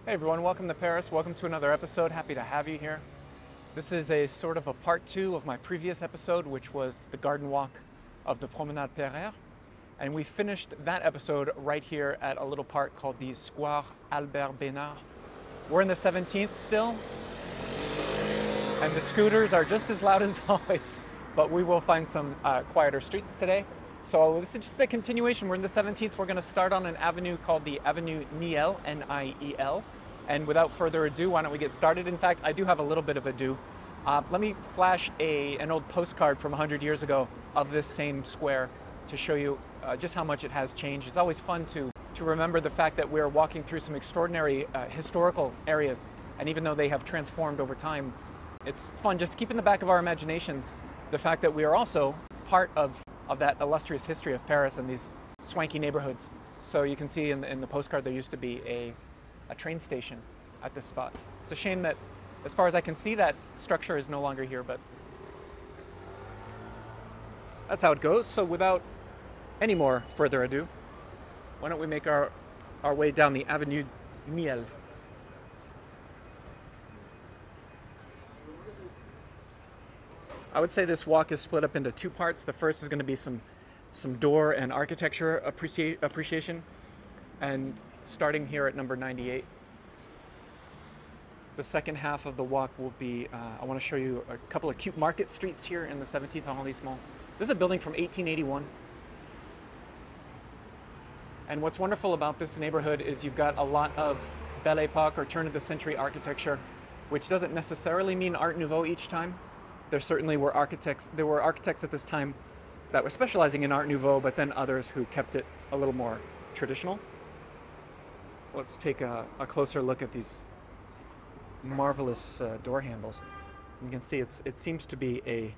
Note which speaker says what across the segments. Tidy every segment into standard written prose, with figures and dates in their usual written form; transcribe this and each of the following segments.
Speaker 1: Hey everyone, welcome to Paris. Welcome to another episode. Happy to have you here. This is a sort of a part two of my previous episode, which was the garden walk of the Promenade Pereire. And we finished that episode right here at a little park called the Square Albert Bénard. We're in the 17th still, and the scooters are just as loud as always, but we will find some quieter streets today. So this is just a continuation. We're in the 17th. We're going to start on an avenue called the Avenue Niel, N-I-E-L. And without further ado, why don't we get started? In fact, I do have a little bit of ado. Let me flash an old postcard from 100 years ago of this same square to show you just how much it has changed. It's always fun to remember the fact that we're walking through some extraordinary historical areas. And even though they have transformed over time, it's fun just to keep in the back of our imaginations the fact that we are also part of that illustrious history of Paris and these swanky neighborhoods. So you can see in the postcard there used to be a train station at this spot. It's a shame that, as far as I can see, that structure is no longer here, but that's how it goes. So without any more further ado, why don't we make our way down the Avenue Niel. I would say this walk is split up into two parts. The first is going to be some door and architecture appreciation, and starting here at number 98. The second half of the walk will be, I want to show you a couple of cute market streets here in the 17th Arrondissement. This is a building from 1881. And what's wonderful about this neighborhood is you've got a lot of Belle Epoque or turn of the century architecture, which doesn't necessarily mean Art Nouveau each time. There certainly were architects at this time that were specializing in Art Nouveau, but then others who kept it a little more traditional. Let's take a closer look at these marvelous door handles. You can see it seems to be a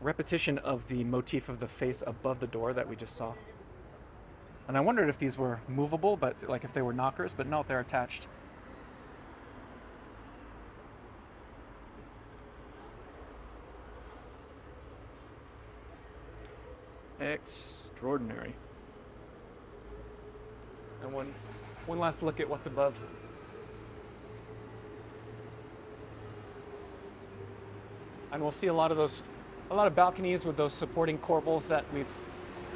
Speaker 1: repetition of the motif of the face above the door that we just saw. And I wondered if these were movable, but like if they were knockers, but no, they're attached. Extraordinary. And one last look at what's above. And we'll see a lot of balconies with those supporting corbels that we've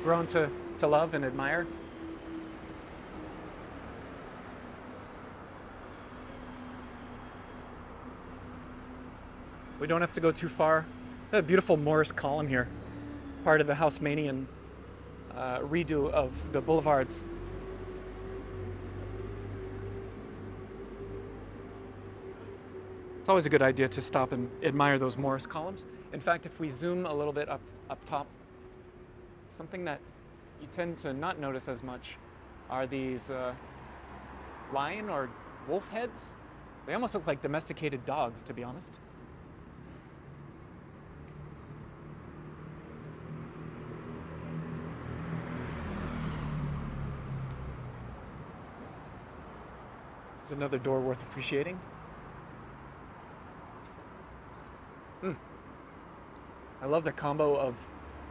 Speaker 1: grown to love and admire. We don't have to go too far. A beautiful Morris column here, part of the Haussmannian redo of the boulevards. It's always a good idea to stop and admire those Morris columns. In fact, if we zoom a little bit up top, something that you tend to not notice as much are these lion or wolf heads. They almost look like domesticated dogs, to be honest. There's another door worth appreciating. I love the combo of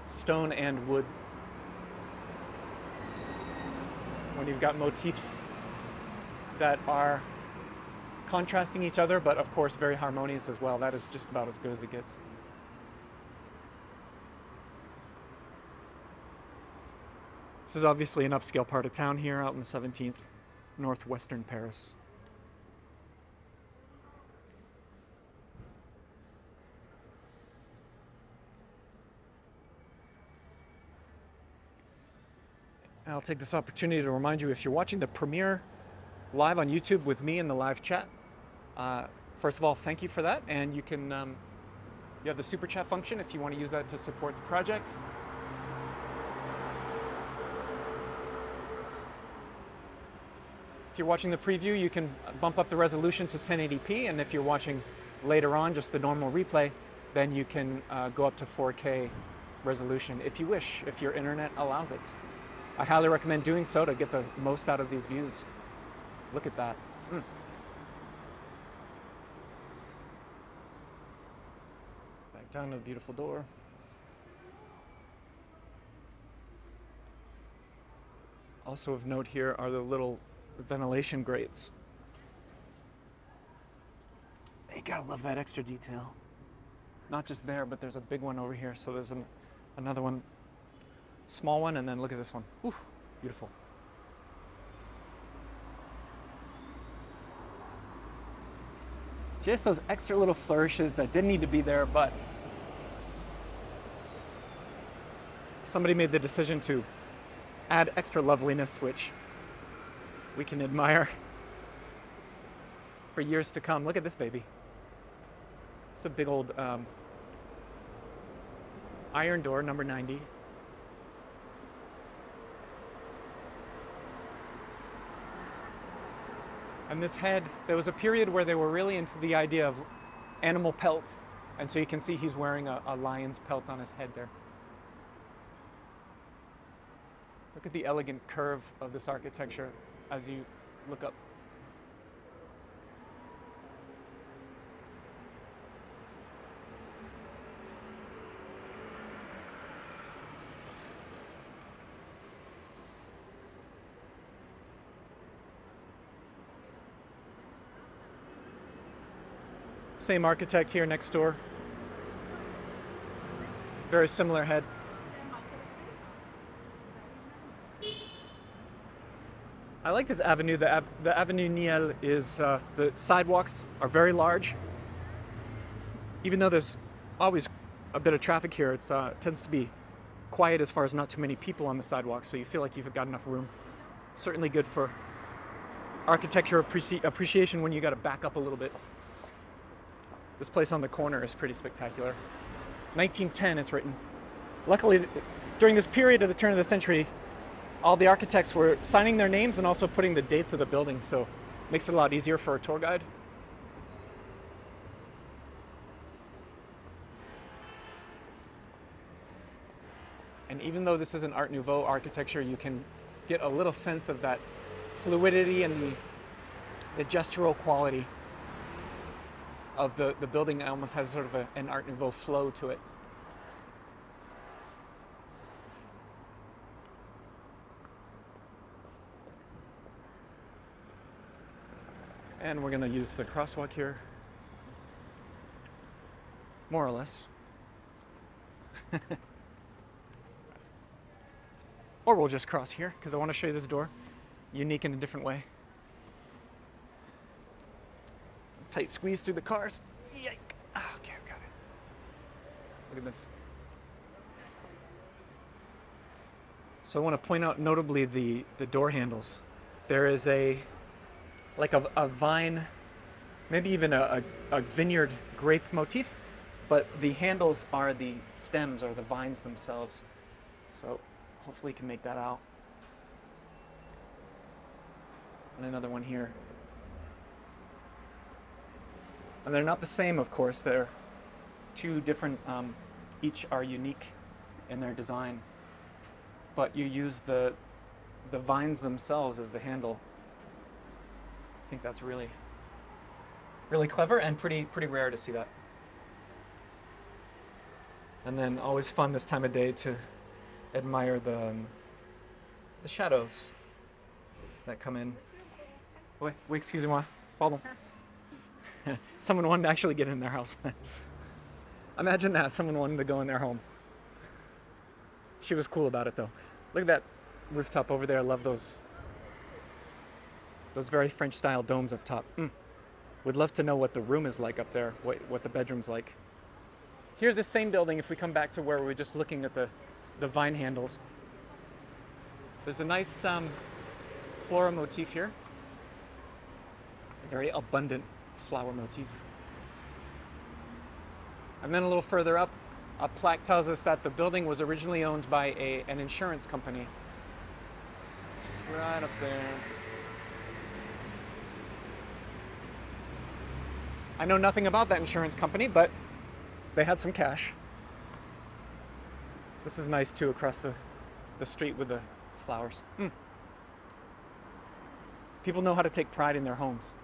Speaker 1: stone and wood. When you've got motifs that are contrasting each other, but of course very harmonious as well. That is just about as good as it gets. This is obviously an upscale part of town here out in the 17th, northwestern Paris. I'll take this opportunity to remind you, if you're watching the premiere live on YouTube with me in the live chat, first of all, thank you for that. And you can, you have the super chat function if you want to use that to support the project. If you're watching the preview, you can bump up the resolution to 1080p. And if you're watching later on, just the normal replay, then you can go up to 4K resolution if you wish, if your internet allows it. I highly recommend doing so to get the most out of these views. Look at that. Back down to the beautiful door. Also of note here are the little ventilation grates You gotta love that extra detail. Not just there, but there's a big one over here. So there's another one, small one, and then look at this one. Oof, beautiful. Just those extra little flourishes that didn't need to be there, but somebody made the decision to add extra loveliness, which we can admire for years to come. Look at this baby. It's a big old iron door, number 90. And this head, there was a period where they were really into the idea of animal pelts. And so you can see he's wearing a lion's pelt on his head there. Look at the elegant curve of this architecture as you look up. Same architect here next door. Very similar head. I like this avenue. The Avenue Niel is, the sidewalks are very large. Even though there's always a bit of traffic here, it tends to be quiet as far as not too many people on the sidewalks, so you feel like you've got enough room. Certainly good for architecture appreciation when you got to back up a little bit. This place on the corner is pretty spectacular. 1910 it's written. Luckily, during this period of the turn of the century, all the architects were signing their names and also putting the dates of the buildings, so it makes it a lot easier for a tour guide. And even though this is an Art Nouveau architecture, you can get a little sense of that fluidity and the gestural quality of the building. It almost has sort of an Art Nouveau flow to it. And we're going to use the crosswalk here, more or less. Or we'll just cross here, because I want to show you this door, unique in a different way. Tight squeeze through the cars. Yike. Oh, okay, I've got it. Look at this. So I want to point out notably the door handles. There is like a vine, maybe even a vineyard grape motif, but the handles are the stems or the vines themselves. So hopefully you can make that out. And another one here. And they're not the same, of course. They're two different, each are unique in their design. But you use the vines themselves as the handle. I think that's really, really clever and pretty rare to see that. And then always fun this time of day to admire the shadows that come in. Oui, excusez-moi, pardon. Someone wanted to actually get in their house. Imagine that, someone wanted to go in their home. She was cool about it though. Look at that rooftop over there. I love those very French style domes up top. Would love to know what the room is like up there, what the bedroom's like. Here, this same building, if we come back to where we were just looking at the vine handles, there's a nice floral motif here. A very abundant flower motif. And then a little further up, a plaque tells us that the building was originally owned by an insurance company. Just right up there. I know nothing about that insurance company, but they had some cash. This is nice too, across the street with the flowers. People know how to take pride in their homes.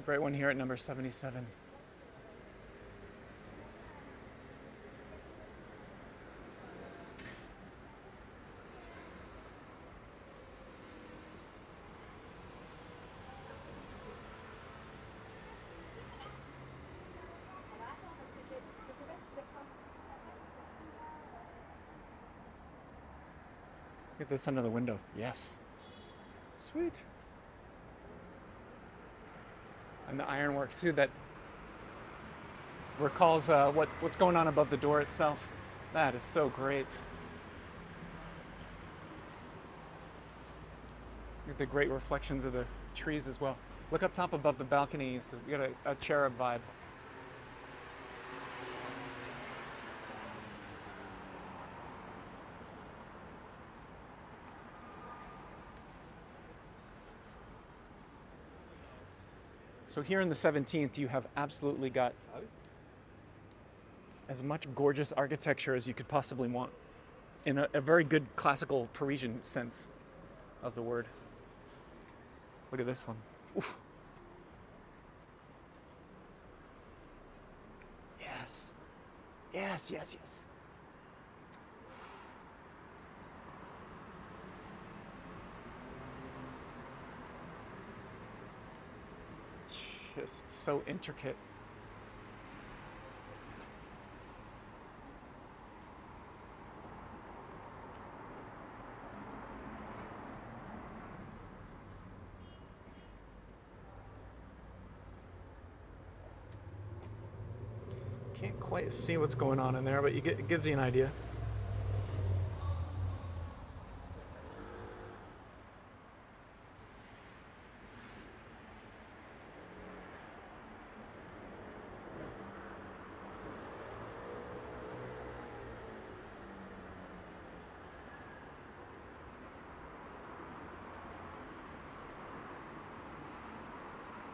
Speaker 1: Great one here at number 77. Look at this under the window. Yes. Sweet. And the ironwork too that recalls what's going on above the door itself. That is so great. Look at the great reflections of the trees as well. Look up top above the balcony. So you got a cherub vibe. So here in the 17th, you have absolutely got as much gorgeous architecture as you could possibly want in a very good classical Parisian sense of the word. Look at this one. Oof. Yes. Yes, yes, yes. Just so intricate. Can't quite see what's going on in there, but it gives you an idea.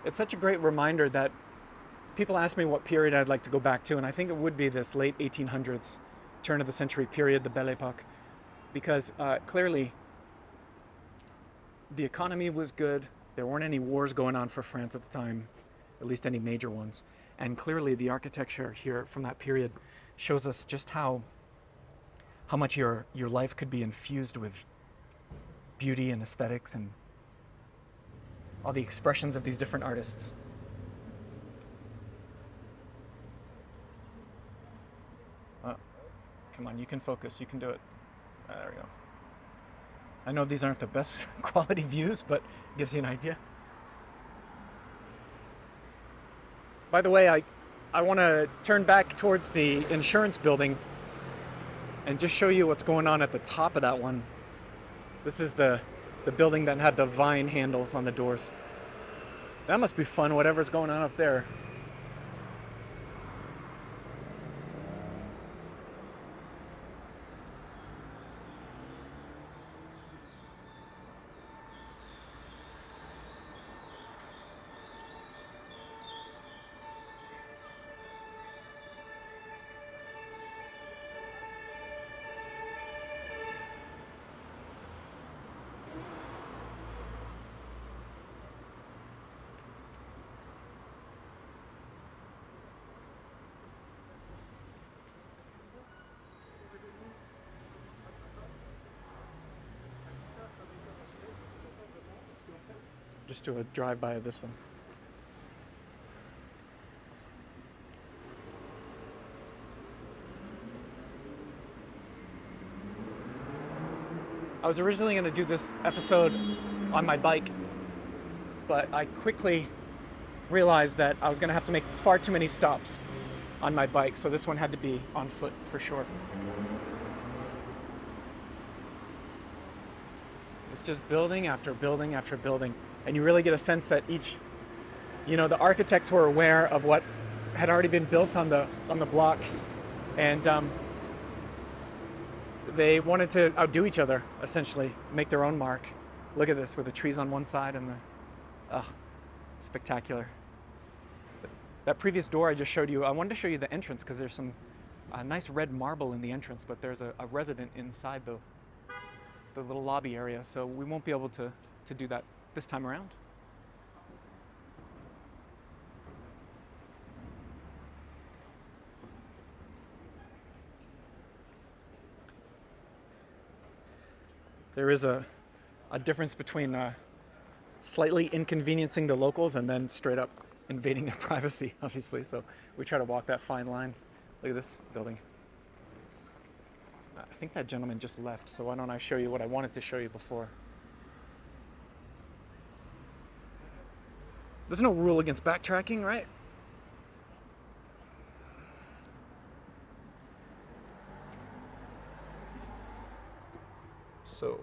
Speaker 1: It's such a great reminder that people ask me what period I'd like to go back to, and I think it would be this late 1800s, turn of the century period, the Belle Epoque, because clearly the economy was good. There weren't any wars going on for France at the time, at least any major ones. And clearly the architecture here from that period shows us just how much your life could be infused with beauty and aesthetics and all the expressions of these different artists. Come on, you can focus, you can do it. There we go. I know these aren't the best quality views, but it gives you an idea. By the way, I want to turn back towards the insurance building and just show you what's going on at the top of that one. This is the building that had the vine handles on the doors. That must be fun, whatever's going on up there. Just do a drive-by of this one. I was originally going to do this episode on my bike, but I quickly realized that I was going to have to make far too many stops on my bike, so this one had to be on foot for sure. It's just building after building after building. And you really get a sense that each, the architects were aware of what had already been built on the block, and they wanted to outdo each other, essentially, make their own mark. Look at this, with the trees on one side and spectacular. That previous door I just showed you, I wanted to show you the entrance because there's some nice red marble in the entrance, but there's a resident inside the little lobby area, so we won't be able to do that this time around. there is a difference between slightly inconveniencing the locals and then straight up invading their privacy, obviously. So we try to walk that fine line. Look at this building. I think that gentleman just left, so why don't I show you what I wanted to show you before. There's no rule against backtracking, right? So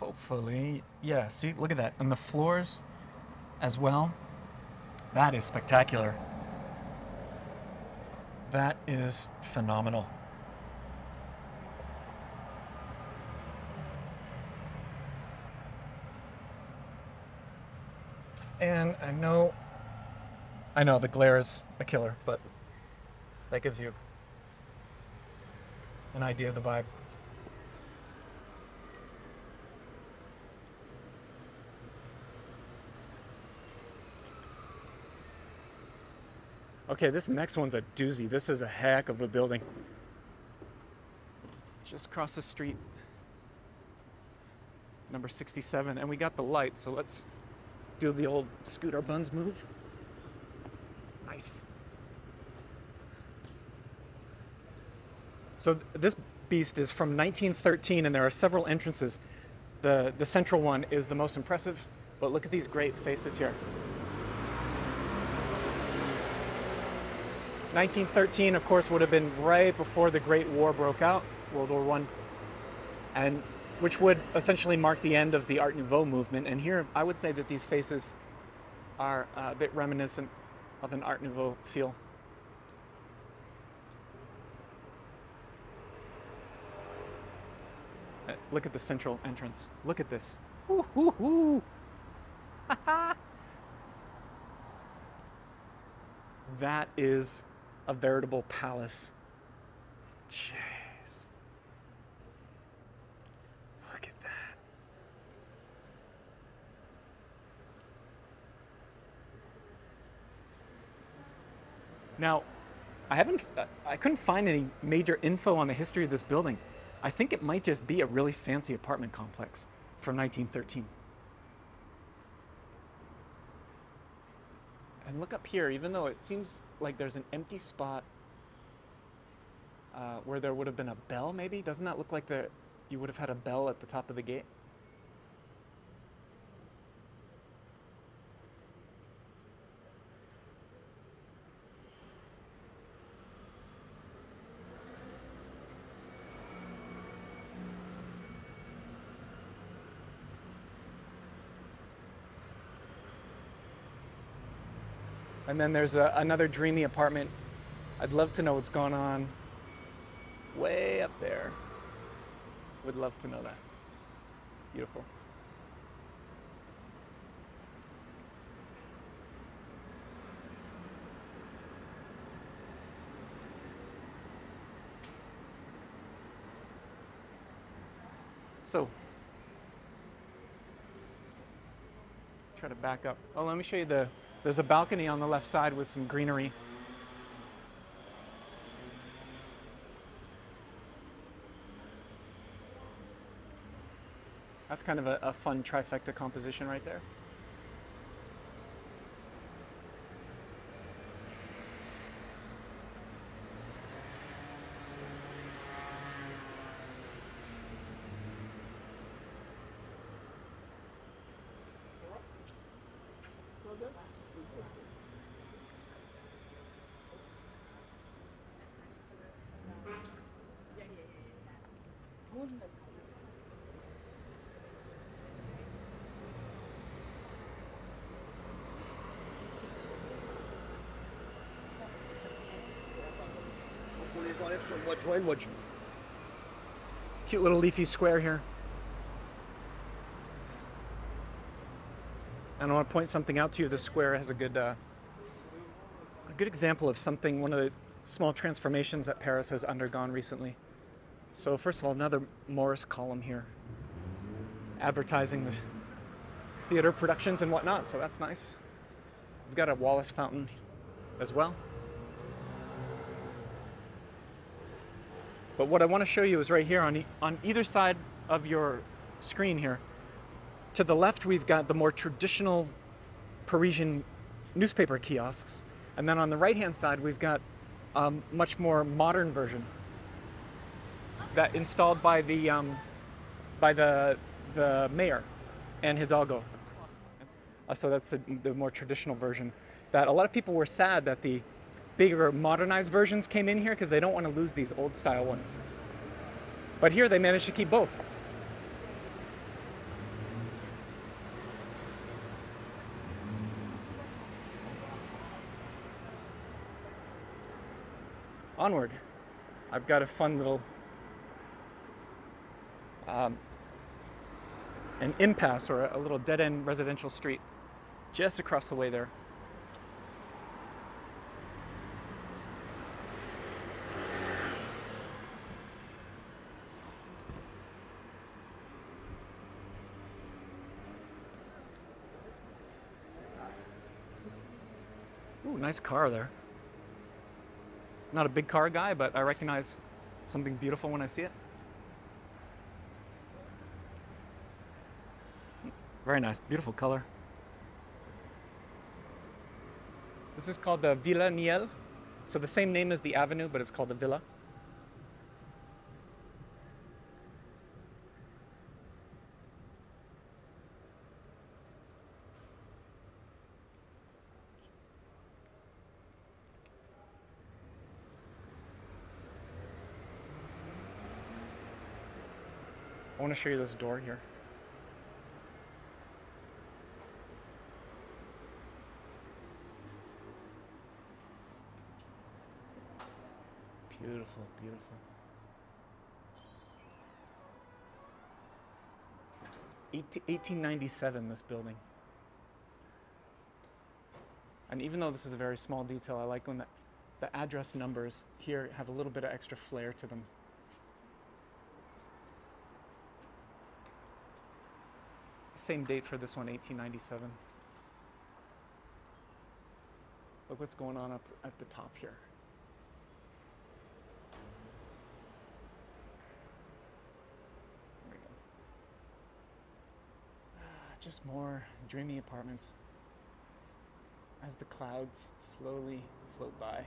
Speaker 1: hopefully, yeah, see, look at that. And the floors as well. That is spectacular. That is phenomenal. And I know the glare is a killer, but that gives you an idea of the vibe. Okay, this next one's a doozy. This is a heck of a building. Just across the street, number 67, and we got the light, so let's do the old scooter buns move. Nice. So this beast is from 1913, and there are several entrances. The central one is the most impressive, but look at these great faces here. 1913, of course, would have been right before the Great War broke out, World War I, and which would essentially mark the end of the Art Nouveau movement. And here, I would say that these faces are a bit reminiscent of an Art Nouveau feel. Look at the central entrance. Look at this. Woo, woo, woo. That is a veritable palace. Jeez. Look at that. Now, I couldn't find any major info on the history of this building. I think it might just be a really fancy apartment complex from 1913. And look up here, even though it seems like there's an empty spot where there would have been a bell, maybe? Doesn't that look like you would have had a bell at the top of the gate? And then there's another dreamy apartment. I'd love to know what's going on way up there. Would love to know that. Beautiful. So, try to back up. Oh, let me show you there's a balcony on the left side with some greenery. That's kind of a fun trifecta composition right there. Cute little leafy square here. And I want to point something out to you. This square has a good example of something, one of the small transformations that Paris has undergone recently. So first of all, another Morris column here, advertising the theater productions and whatnot, so that's nice. We've got a Wallace fountain as well. But what I want to show you is right here on either side of your screen here. To the left, we've got the more traditional Parisian newspaper kiosks. And then on the right-hand side, we've got a much more modern version that installed by the mayor, Anne Hidalgo. So that's the more traditional version. That a lot of people were sad that the bigger modernized versions came in here because they don't want to lose these old style ones. But here they managed to keep both. Onward. I've got a fun little an impasse or a little dead-end residential street just across the way there. Ooh, nice car there. Not a big car guy, but I recognize something beautiful when I see it. Very nice, beautiful color. This is called the Villa Niel. So the same name as the avenue, but it's called the Villa. I want to show you this door here. Beautiful, beautiful. 1897, this building. And even though this is a very small detail, I like when the address numbers here have a little bit of extra flair to them. Same date for this one, 1897. Look what's going on up at the top here. There we go. Just more dreamy apartments as the clouds slowly float by.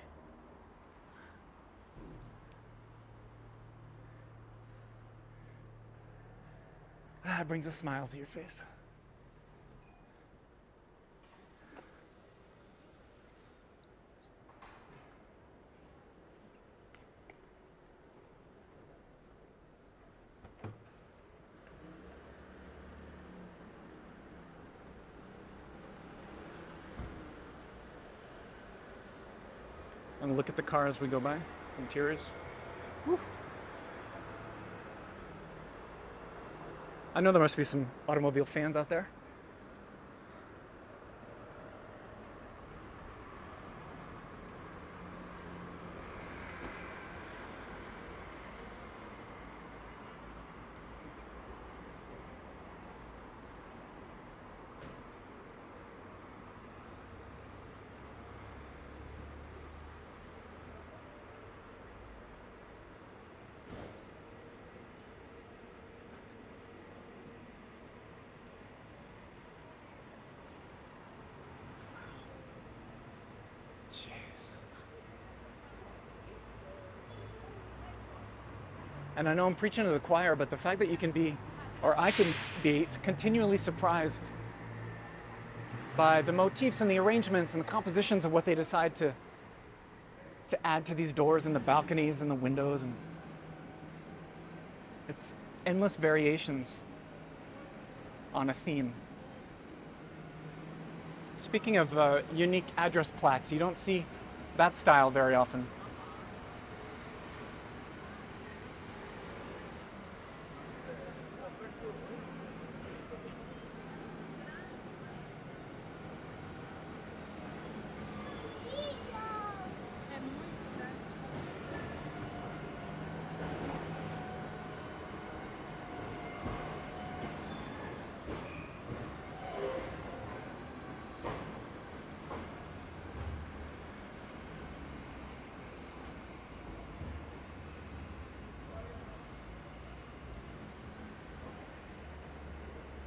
Speaker 1: It brings a smile to your face. And look at the car as we go by. Interiors. Woo. I know there must be some automobile fans out there. And I know I'm preaching to the choir, but the fact that you can be, or I can be, continually surprised by the motifs and the arrangements and the compositions of what they decide to add to these doors and the balconies and the windows. And it's endless variations on a theme. Speaking of unique address plaques, you don't see that style very often.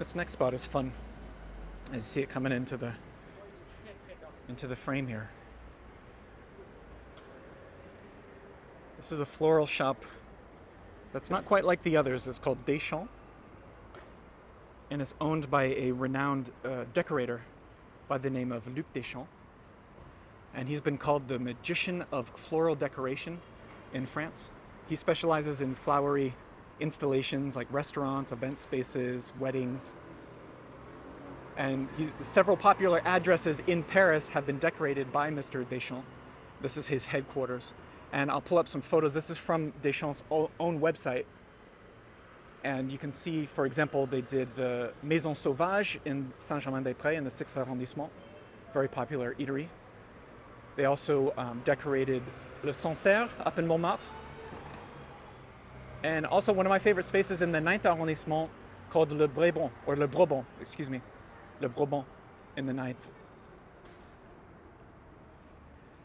Speaker 1: This next spot is fun. As you see it coming into the frame here. This is a floral shop that's not quite like the others. It's called Deschamps, and it's owned by a renowned decorator by the name of Luc Deschamps. And he's been called the magician of floral decoration in France. He specializes in flowery installations like restaurants, event spaces, weddings. And several popular addresses in Paris have been decorated by Mr. Deschamps. This is his headquarters. And I'll pull up some photos. This is from Deschamps' own website. And you can see, for example, they did the Maison Sauvage in Saint-Germain-des-Prés in the 6th Arrondissement. Very popular eatery. They also decorated Le Sancerre up in Montmartre. And also one of my favorite spaces in the 9th Arrondissement called Le Brebon, or Le Brabant, excuse me. Le Brabant in the 9th.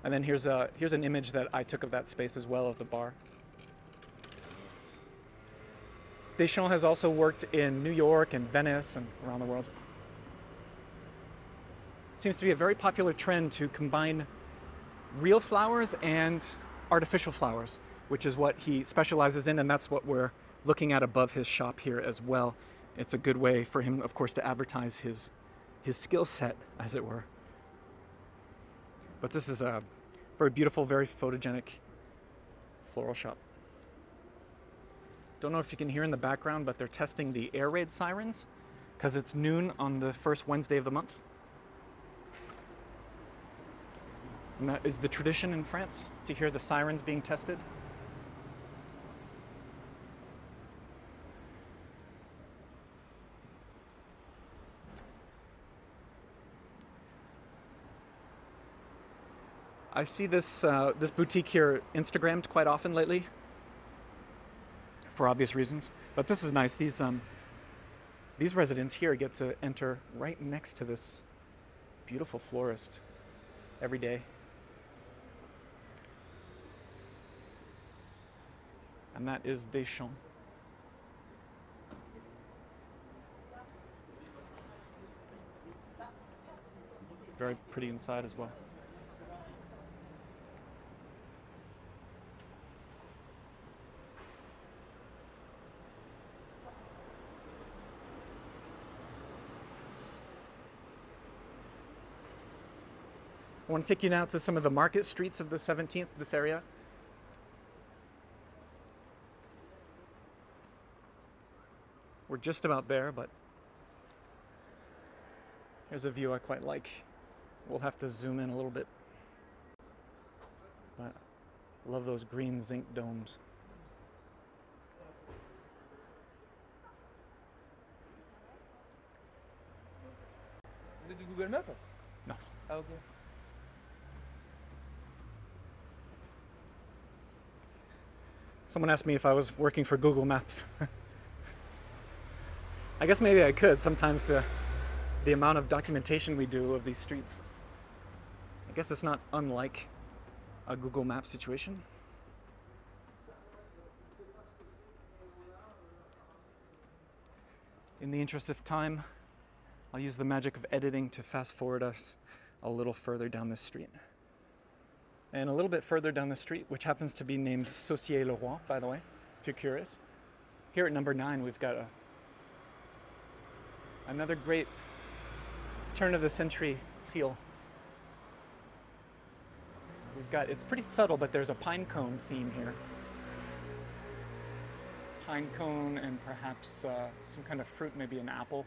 Speaker 1: And then here's an image that I took of that space as well, of the bar. Deschamps has also worked in New York and Venice and around the world. Seems to be a very popular trend to combine real flowers and artificial flowers, which is what he specializes in, and that's what we're looking at above his shop here as well. It's a good way for him, of course, to advertise his skill set, as it were. But this is a very beautiful, very photogenic floral shop. Don't know if you can hear in the background, but they're testing the air raid sirens because it's noon on the first Wednesday of the month. And that is the tradition in France, to hear the sirens being tested. I see this this boutique here Instagrammed quite often lately, for obvious reasons. But this is nice. These residents here get to enter right next to this beautiful florist every day. And that is Deschamps. Very pretty inside as well. I want to take you now to some of the market streets of the 17th, this area. We're just about there, but here's a view I quite like. We'll have to zoom in a little bit. But I love those green zinc domes.
Speaker 2: Is it the Google Map?
Speaker 1: No.
Speaker 2: Ah, okay.
Speaker 1: Someone asked me if I was working for Google Maps. I guess maybe I could. Sometimes the amount of documentation we do of these streets, I guess it's not unlike a Google Map situation. In the interest of time, I'll use the magic of editing to fast forward us a little further down this street. And a little bit further down the street, which happens to be named Saucier-le-Roi, by the way, if you're curious. Here at number 9, we've got another great turn-of-the-century feel. It's pretty subtle, but there's a pine cone theme here. Pine cone and perhaps some kind of fruit, maybe an apple.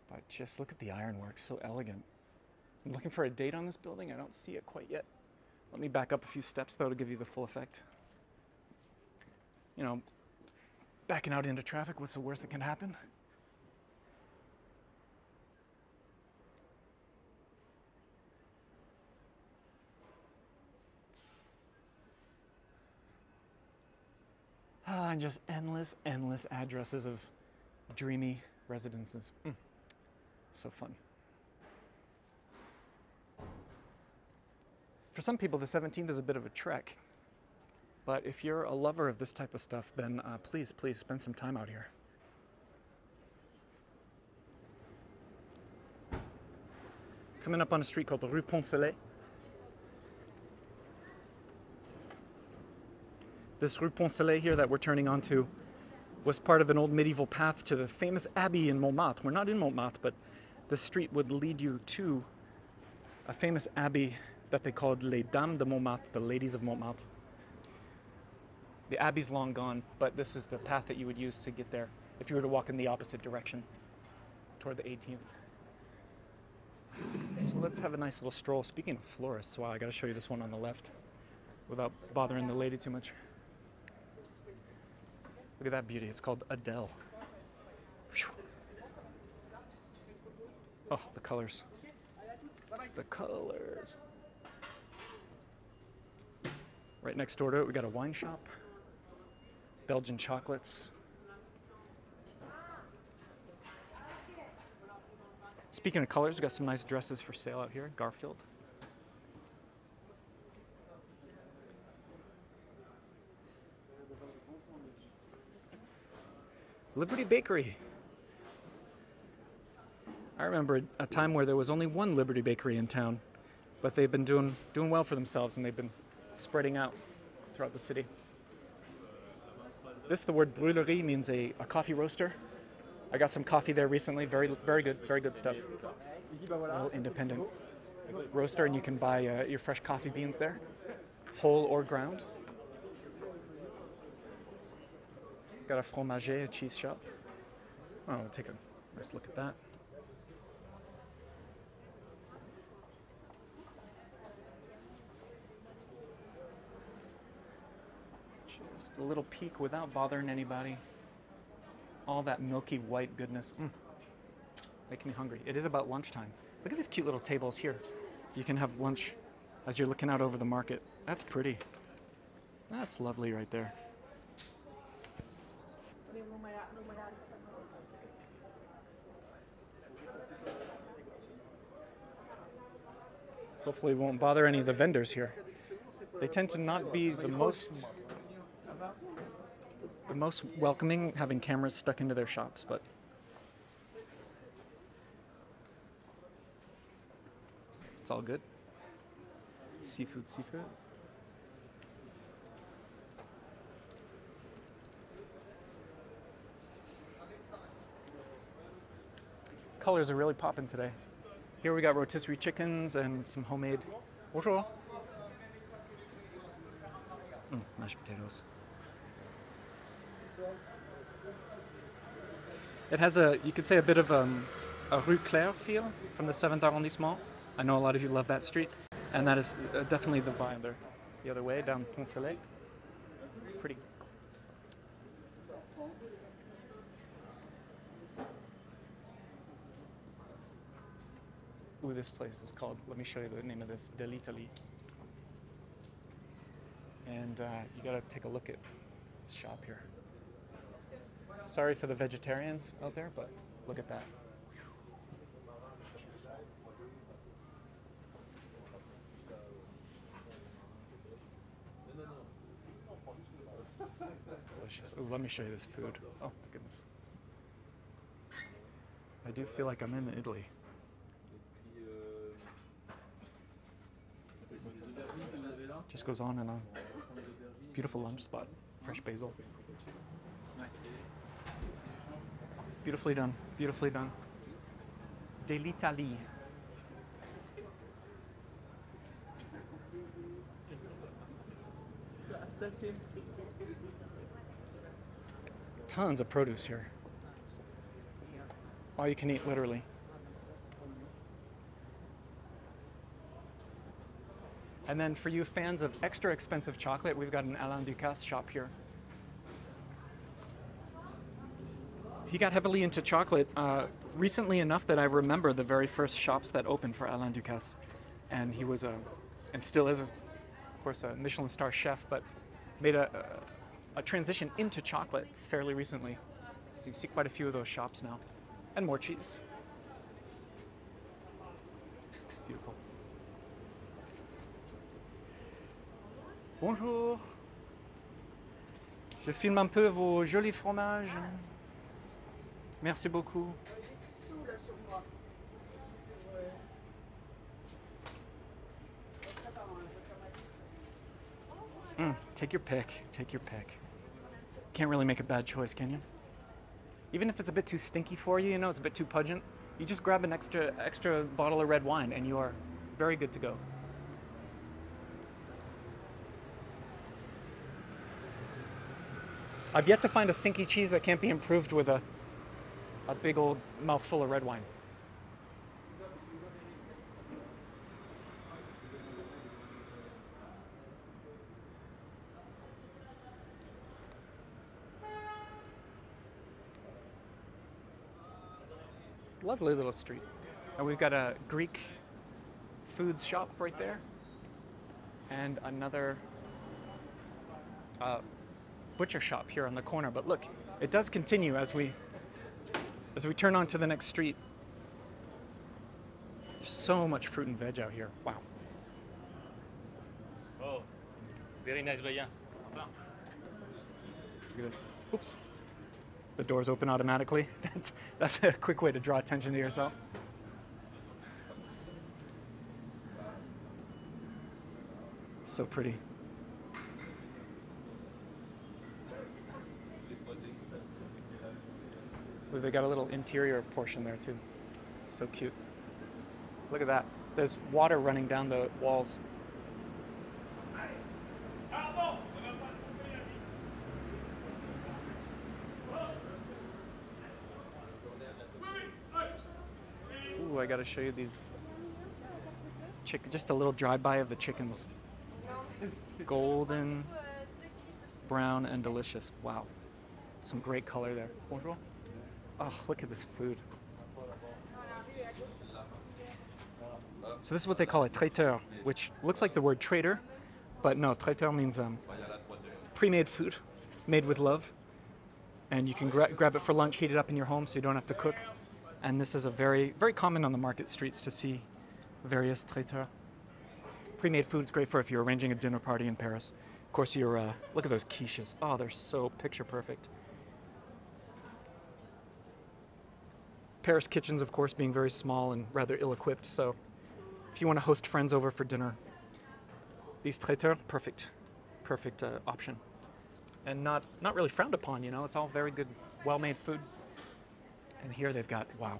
Speaker 1: But just look at the ironwork, so elegant. I'm looking for a date on this building. I don't see it quite yet. Let me back up a few steps, though, to give you the full effect. You know, backing out into traffic, what's the worst that can happen? And just endless addresses of dreamy residences. So fun. For some people, the 17th is a bit of a trek. But if you're a lover of this type of stuff, then please spend some time out here. Coming up on a street called the Rue Poncelet. This Rue Poncelet here that we're turning onto was part of an old medieval path to the famous abbey in Montmartre. We're not in Montmartre, but this street would lead you to a famous abbey that they called Les Dames de Montmartre, the Ladies of Montmartre. The abbey's long gone, but this is the path that you would use to get there if you were to walk in the opposite direction toward the 18th. So let's have a nice little stroll. Speaking of florists, wow, I gotta show you this one on the left without bothering the lady too much. Look at that beauty. It's called Adele. Whew. Oh, the colors. The colors. Right next door to it, we got a wine shop. Belgian chocolates. Speaking of colors, we got some nice dresses for sale out here. Garfield. Liberty Bakery. I remember a time where there was only one Liberty Bakery in town, but they've been doing well for themselves, and they've been spreading out throughout the city. The word brûlerie means a coffee roaster. I got some coffee there recently. Very good stuff. A little independent roaster, and you can buy your fresh coffee beans there, whole or ground. Got a fromager, a cheese shop. Oh, we'll take a nice look at that. Just a little peek without bothering anybody. All that milky white goodness. Making me hungry. It is about lunchtime. Look at these cute little tables here. You can have lunch as you're looking out over the market. That's pretty. That's lovely right there. Hopefully it won't bother any of the vendors here. They tend to not be the most welcoming, having cameras stuck into their shops, but it's all good. Seafood. Colors are really popping today. Here we got rotisserie chickens and some homemade. Bonjour. Mashed potatoes. It has you could say a bit of a Rue Claire feel from the 7th Arrondissement. I know a lot of you love that street, and that is definitely the vibe there. The other way, down Poncelet. Pretty. Ooh, this place is called, let me show you the name of this, De l'Italie. And you gotta take a look at this shop here. Sorry for the vegetarians out there, but look at that. Delicious. Ooh, let me show you this food. Oh my goodness. I do feel like I'm in Italy. Just goes on and on. Beautiful lunch spot. Fresh basil. Beautifully done. Beautifully done. De l'Italie. Tons of produce here. All you can eat, literally. And then for you fans of extra expensive chocolate, we've got an Alain Ducasse shop here. He got heavily into chocolate recently enough that I remember the very first shops that opened for Alain Ducasse. And he was and still is, of course, a Michelin star chef, but made a transition into chocolate fairly recently. So you see quite a few of those shops now. And more cheese. Beautiful. Bonjour. Je filme un peu vos jolis fromages. Merci beaucoup. Take your pick. Take your pick. Can't really make a bad choice, can you? Even if it's a bit too stinky for you, you know, it's a bit too pungent, you just grab an extra bottle of red wine and you are very good to go. I've yet to find a stinky cheese that can't be improved with a big old mouthful of red wine. Lovely little street. And we've got a Greek foods shop right there. And another butcher shop here on the corner. But look, it does continue as we turn onto the next street. So much fruit and veg out here. Wow.
Speaker 3: Oh, very nice Bayen.
Speaker 1: Look at this. Oops. The doors open automatically. That's a quick way to draw attention to yourself. So pretty. Ooh, they got a little interior portion there too. So cute. Look at that. There's water running down the walls. Ooh, I gotta show you these just a little drive-by of the chickens. Golden, brown, and delicious. Wow. Some great color there. Bonjour. Oh, look at this food. So this is what they call a traiteur, which looks like the word trader, but no, traiteur means pre-made food, made with love. And you can grab it for lunch, heat it up in your home so you don't have to cook. And this is a very, very common on the market streets to see various traiteurs. Pre-made food is great for if you're arranging a dinner party in Paris. Of course, look at those quiches. Oh, they're so picture perfect. Paris kitchens, of course, being very small and rather ill-equipped. So if you want to host friends over for dinner, these traiteurs, perfect option. And not really frowned upon, you know. It's all very good, well-made food. And here they've got, wow.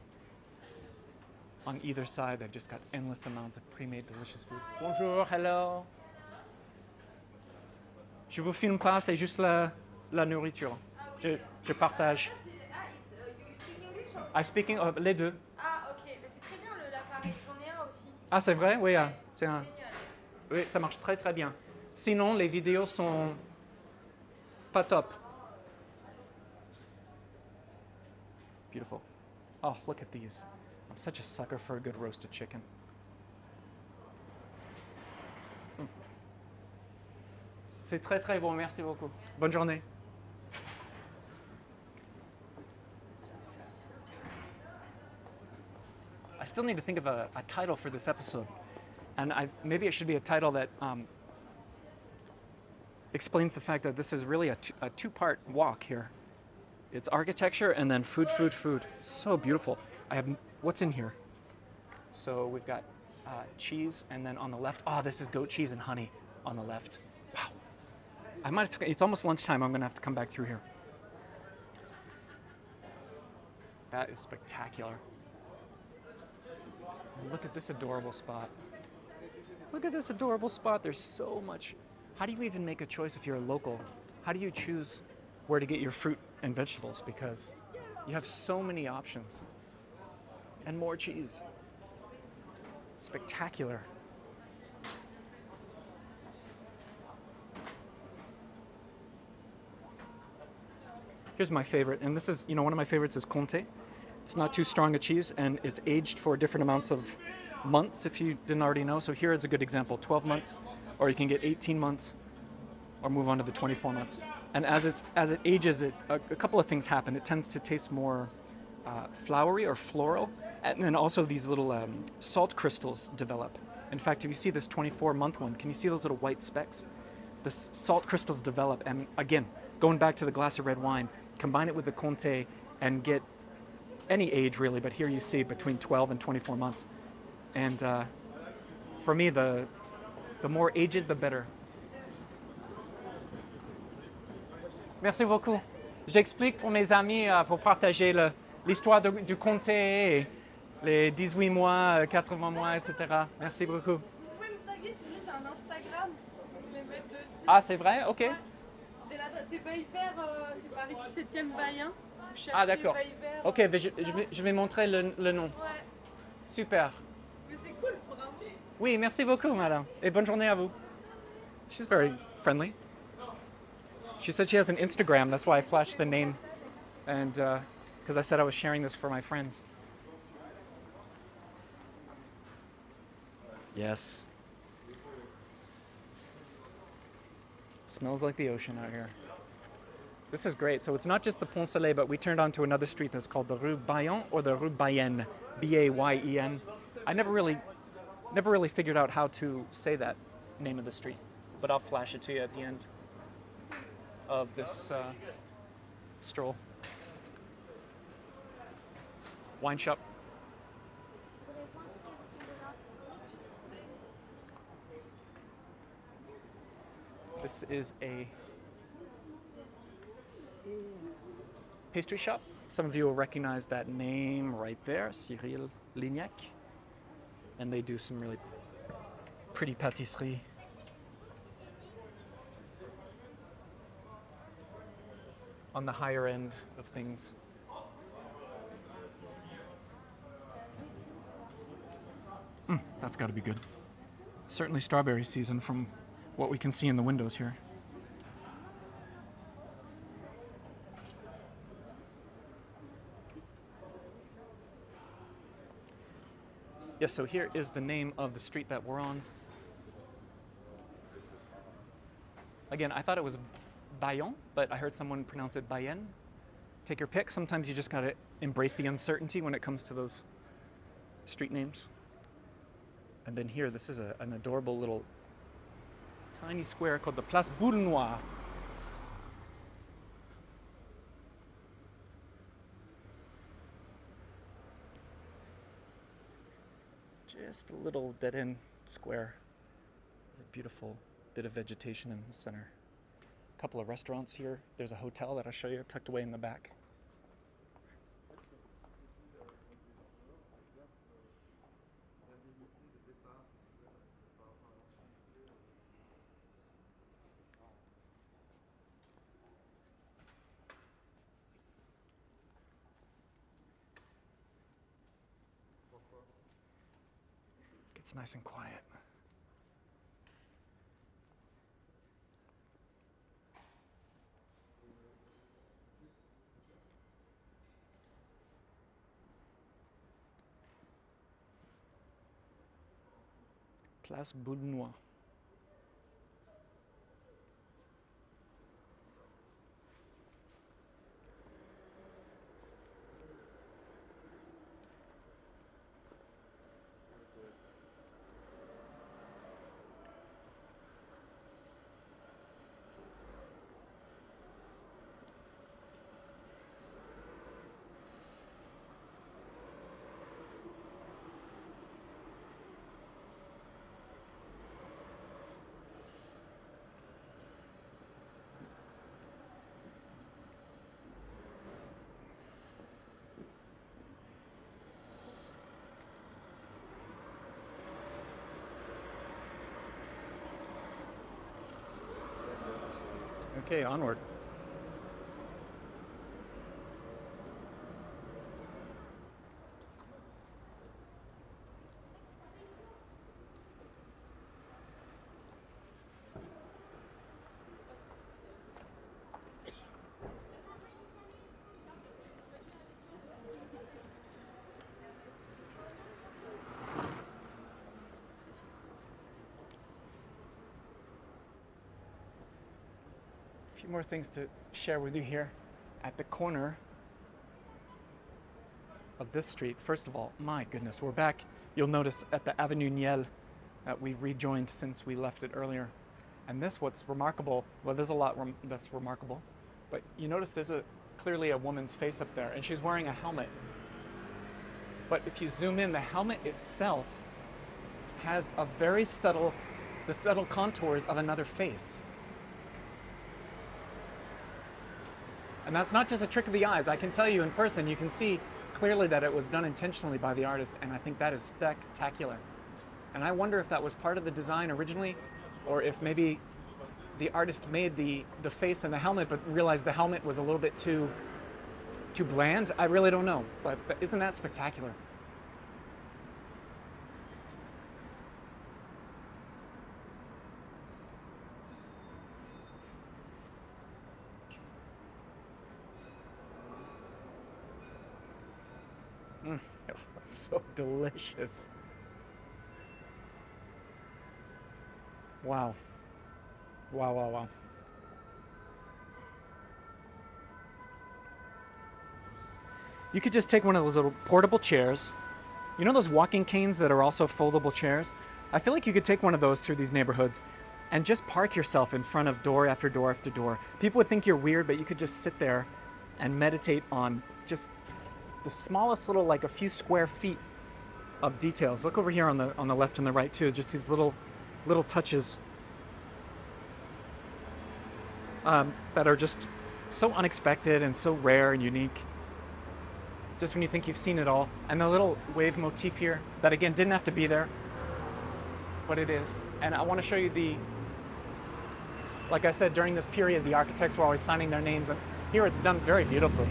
Speaker 1: On either side, they've just got endless amounts of pre-made delicious food. Bonjour, hello. Je vous filme pas, c'est juste la nourriture. Je partage. I speak les deux.
Speaker 4: Ah ok, mais c'est très bien l'appareil, j'en ai un aussi.
Speaker 1: Ah c'est vrai, oui, c'est un.
Speaker 4: Génial.
Speaker 1: Oui, ça marche très très bien. Sinon, les vidéos sont pas top. Beautiful. Oh, look at these. I'm such a sucker for a good roasted chicken. C'est très très bon, merci beaucoup. Bonne journée. I still need to think of a title for this episode. And maybe it should be a title that explains the fact that this is really a two-part walk here. It's architecture and then food, food, food. So beautiful. What's in here? So we've got cheese, and then on the left, this is goat cheese and honey on the left. Wow. It's almost lunchtime. I'm gonna have to come back through here. That is spectacular. Look at this adorable spot. Look at this adorable spot. There's so much. How do you even make a choice if you're a local? How do you choose where to get your fruit and vegetables? Because you have so many options. And more cheese. Spectacular. Here's my favorite, and this is, one of my favorites is Comté. It's not too strong a cheese, and it's aged for different amounts of months, if you didn't already know. So here is a good example, 12 months, or you can get 18 months, or move on to the 24 months. And as it ages, a couple of things happen. It tends to taste more flowery or floral, and then also these little salt crystals develop. In fact, if you see this 24-month one, can you see those little white specks? the salt crystals develop, and again, going back to the glass of red wine, combine it with the Comté and get any age really, but here you see between 12 and 24 months. And for me, the more aged, the better. Merci beaucoup. J'explique pour mes amis pour partager l'histoire du Comté, les 18 mois, 80 mois, etc. Merci beaucoup.
Speaker 4: Vous pouvez me taguer si vous voulez, j'ai un Instagram, si vous voulez mettre dessus.
Speaker 1: Ah, c'est vrai? Ok.
Speaker 4: Ouais. C'est Bayen, c'est Paris 17e Bayen. Vous cherchez
Speaker 1: Ah, d'accord.
Speaker 4: Bayen,
Speaker 1: Ok, je vais montrer le nom.
Speaker 4: Ouais.
Speaker 1: Super.
Speaker 4: Mais c'est cool, vraiment.
Speaker 1: Oui, merci beaucoup, madame. Et bonne journée à vous. She's very friendly. She said she has an Instagram. That's why I flashed the name. And because I said I was sharing this for my friends. Yes. Smells like the ocean out here. This is great. So it's not just the Poncelet, but we turned onto another street that's called the Rue Bayen or the Rue Bayen, B-A-Y-E-N. I never really figured out how to say that name of the street, but I'll flash it to you at the end of this stroll. Wine shop. This is a pastry shop. Some of you will recognize that name right there, Cyril Lignac. And they do some really pretty pâtisserie. On the higher end of things. That's got to be good. Certainly strawberry season from what we can see in the windows here. Yes, so here is the name of the street that we're on. Again, I thought it was Bayen, but I heard someone pronounce it Bayen. Take your pick. Sometimes you just gotta embrace the uncertainty when it comes to those street names. And then here, this is an adorable little tiny square called the Place Boule Noire. Just a little dead-end square with a beautiful bit of vegetation in the center. A couple of restaurants here. There's a hotel that I'll show you tucked away in the back. It's nice and quiet. Place Boule Noire. Okay, onward. A few more things to share with you here at the corner of this street. First of all, my goodness, we're back. You'll notice at the Avenue Niel that we've rejoined since we left it earlier. And this, what's remarkable, well, there's a lot that's remarkable, but you notice there's clearly a woman's face up there, and she's wearing a helmet. But if you zoom in, the helmet itself has a very subtle, the subtle contours of another face. And that's not just a trick of the eyes. I can tell you in person, you can see clearly that it was done intentionally by the artist, and I think that is spectacular. And I wonder if that was part of the design originally, or if maybe the artist made the face and the helmet, but realized the helmet was a little bit too bland. I really don't know, but isn't that spectacular? That's so delicious. Wow. Wow, wow, wow. You could just take one of those little portable chairs. You know those walking canes that are also foldable chairs? I feel like you could take one of those through these neighborhoods and just park yourself in front of door after door after door. People would think you're weird, but you could just sit there and meditate on just the smallest little, like a few square feet of details. Look over here on the left and the right too, just these little touches that are just so unexpected and so rare and unique. Just when you think you've seen it all. And the little wave motif here, that again didn't have to be there, but it is. And I want to show you like I said, during this period, the architects were always signing their names, and here it's done very beautifully.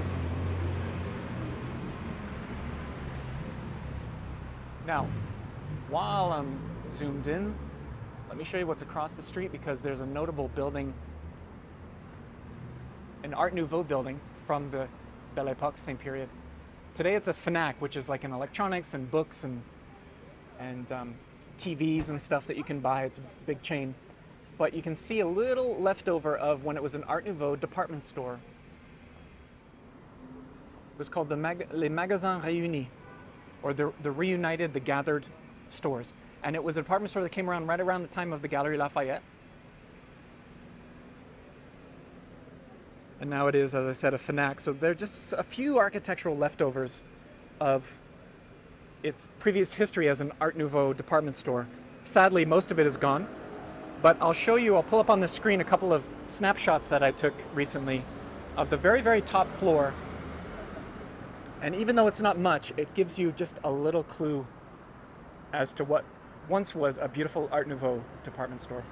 Speaker 1: Now, while I'm zoomed in, let me show you what's across the street, because there's a notable building, an Art Nouveau building from the Belle Epoque, same period. Today it's a Fnac, which is like an electronics and books and TVs and stuff that you can buy. It's a big chain. But you can see a little leftover of when it was an Art Nouveau department store. It was called Les Magasins Réunis, or the reunited, the gathered stores. And it was a department store that came around right around the time of the Galerie Lafayette. And now it is, as I said, a Fnac. So there are just a few architectural leftovers of its previous history as an Art Nouveau department store. Sadly, most of it is gone. But I'll show you, I'll pull up on the screen a couple of snapshots that I took recently of the very, very top floor. And even though it's not much, it gives you just a little clue as to what once was a beautiful Art Nouveau department store.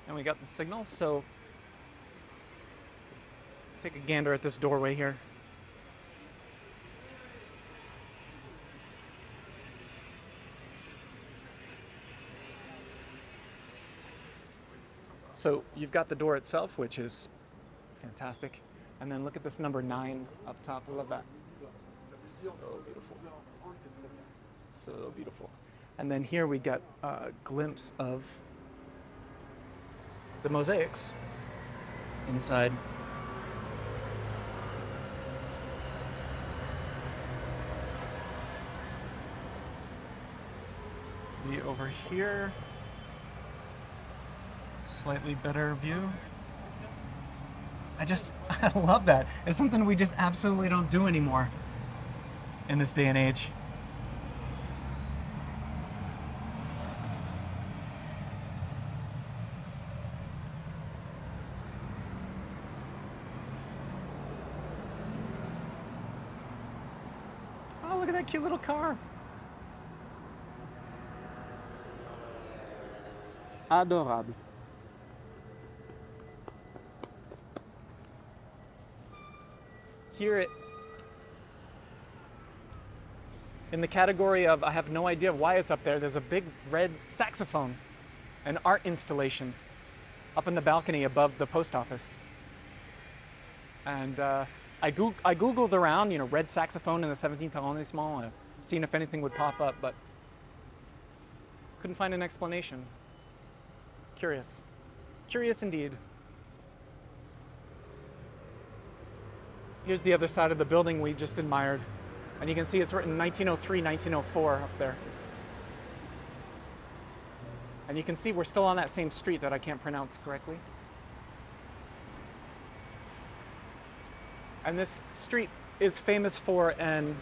Speaker 1: And we got the signal, so take a gander at this doorway here. So you've got the door itself, which is fantastic. And then look at this number 9 up top. I love that. So beautiful. So beautiful. And then here we got a glimpse of the mosaics inside. Be over here. Slightly better view. I love that. It's something we just absolutely don't do anymore in this day and age. Oh, look at that cute little car. Adorable. Here in the category of I have no idea why it's up there, there's a big red saxophone, an art installation up in the balcony above the post office. And I Googled around, you know, red saxophone in the 17th Arrondissement, seeing if anything would pop up, but couldn't find an explanation. Curious. Curious indeed. Here's the other side of the building we just admired. And you can see it's written 1903, 1904 up there. And you can see we're still on that same street that I can't pronounce correctly. And this street is famous for an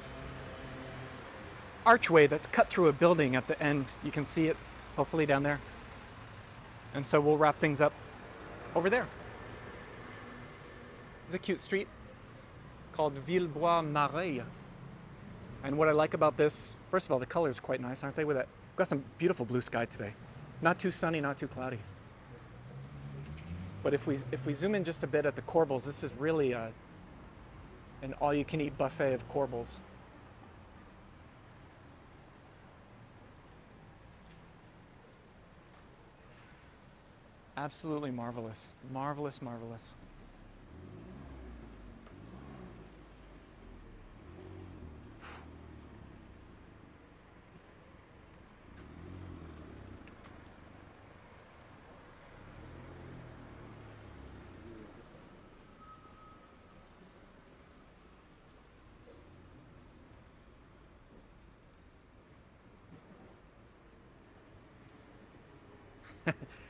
Speaker 1: archway that's cut through a building at the end. You can see it, hopefully, down there. And so we'll wrap things up over there. It's a cute street called Villebois-Marais. And what I like about this, first of all, the colors are quite nice, aren't they? With that, we've got some beautiful blue sky today. Not too sunny, not too cloudy. But if we zoom in just a bit at the corbels, this is really an all-you-can-eat buffet of corbels. Absolutely marvelous. Marvelous, marvelous.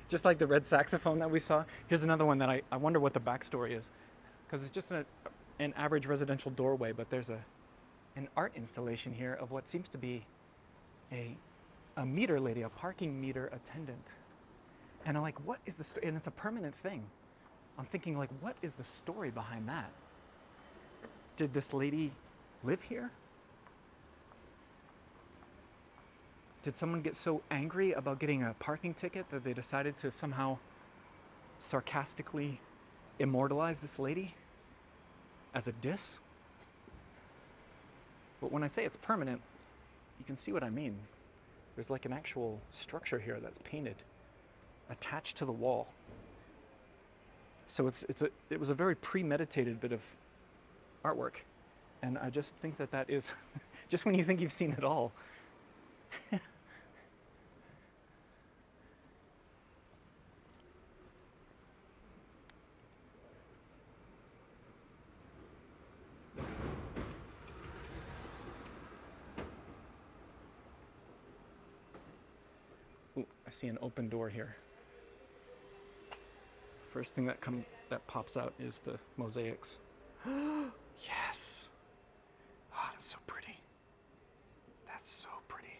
Speaker 1: Just like the red saxophone that we saw, here's another one that I wonder what the backstory is. Because it's just an average residential doorway, but there's an art installation here of what seems to be a meter lady, a parking meter attendant. And I'm like, what is the story? And it's a permanent thing. I'm thinking, like, what is the story behind that? Did this lady live here? Did someone get so angry about getting a parking ticket that they decided to somehow sarcastically immortalize this lady as a diss? But when I say it's permanent, you can see what I mean. There's like an actual structure here that's painted, attached to the wall. So it was a very premeditated bit of artwork. And I just think that is, just when you think you've seen it all, ooh, I see an open door here. First thing that pops out is the mosaics. Yes! Oh, that's so pretty. That's so pretty.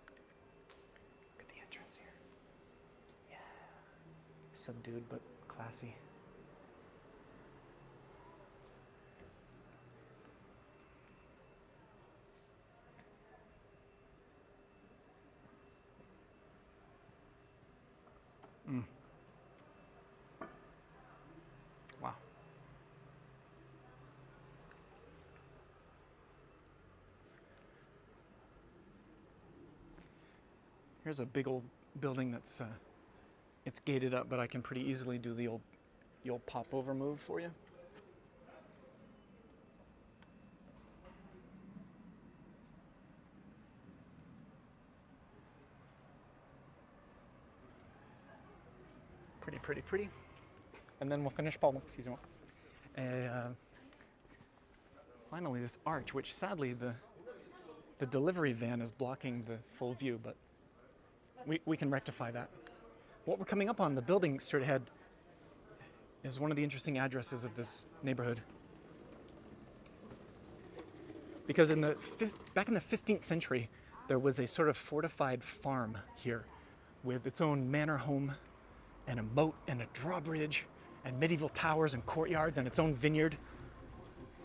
Speaker 1: Look at the entrance here. Yeah. Subdued but classy. Wow. Here's a big old building that's it's gated up, but I can pretty easily do the old pop-over move for you. Pretty, pretty, pretty. And then we'll finish, pardon, excusez-moi. Finally, this arch, which sadly the delivery van is blocking the full view, but we can rectify that. What we're coming up on, the building straight ahead, is one of the interesting addresses of this neighborhood. Because back in the 15th century, there was a sort of fortified farm here with its own manor home and a moat and a drawbridge and medieval towers and courtyards and its own vineyard.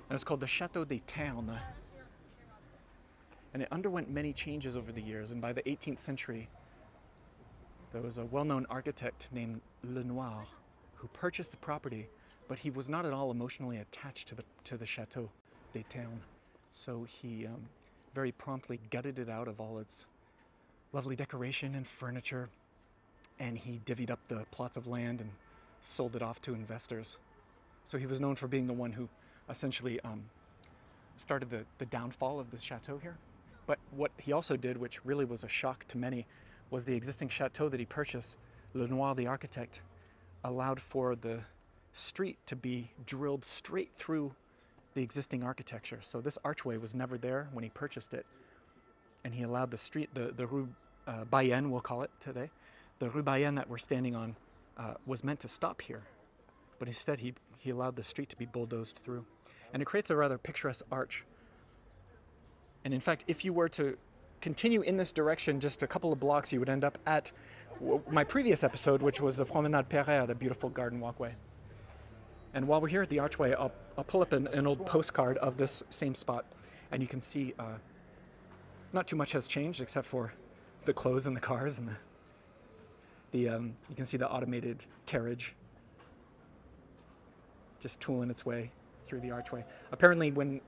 Speaker 1: And it's called the Château des Ternes. And it underwent many changes over the years, and by the 18th century, there was a well-known architect named Lenoir who purchased the property, but he was not at all emotionally attached to the Château des Ternes. So he very promptly gutted it out of all its lovely decoration and furniture, and he divvied up the plots of land and sold it off to investors. So he was known for being the one who essentially started the downfall of this chateau here. But what he also did, which really was a shock to many, was the existing chateau that he purchased, Lenoir, the architect, allowed for the street to be drilled straight through the existing architecture. So this archway was never there when he purchased it. And he allowed the street, the Rue Bayen, we'll call it today, the Rue Bayen that we're standing on was meant to stop here. But instead he allowed the street to be bulldozed through. And it creates a rather picturesque arch. And in fact, if you were to continue in this direction just a couple of blocks, you would end up at my previous episode, which was the Promenade Perrère, the beautiful garden walkway. And while we're here at the archway, I'll pull up an old postcard of this same spot, and you can see not too much has changed except for the clothes and the cars, and you can see the automated carriage just tooling its way through the archway. Apparently, when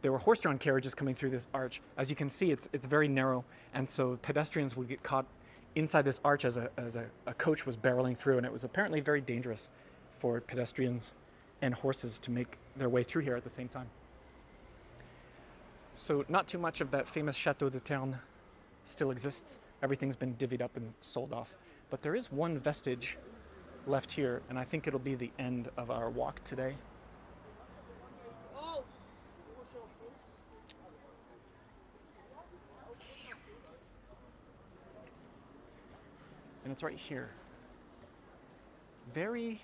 Speaker 1: there were horse-drawn carriages coming through this arch, as you can see, it's very narrow, and so pedestrians would get caught inside this arch as a coach was barreling through, and it was apparently very dangerous for pedestrians and horses to make their way through here at the same time. So not too much of that famous Chateau de Terne still exists. Everything's been divvied up and sold off. But there is one vestige left here, and I think it'll be the end of our walk today. And it's right here. Very...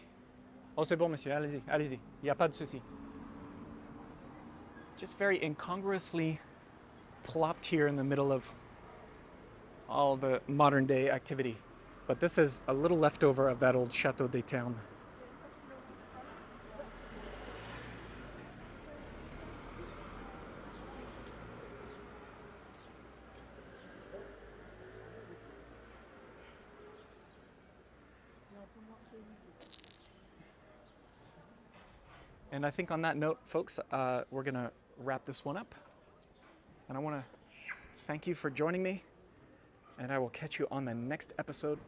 Speaker 1: Oh, c'est bon, monsieur. Allez-y, allez-y. Il n'y a pas de souci. Just very incongruously plopped here in the middle of all the modern day activity. But this is a little leftover of that old Chateau de Terne. And I think on that note, folks, we're going to wrap this one up. And I want to thank you for joining me. And I will catch you on the next episode.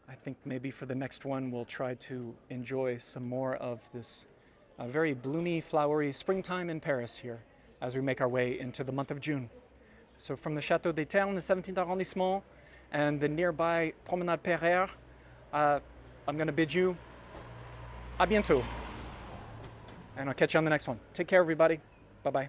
Speaker 1: I think maybe for the next one, we'll try to enjoy some more of this very bloomy, flowery springtime in Paris here as we make our way into the month of June. So from the Château des Ternes, the 17th Arrondissement, and the nearby Promenade Perrère, I'm going to bid you à bientôt. And I'll catch you on the next one. Take care, everybody. Bye-bye.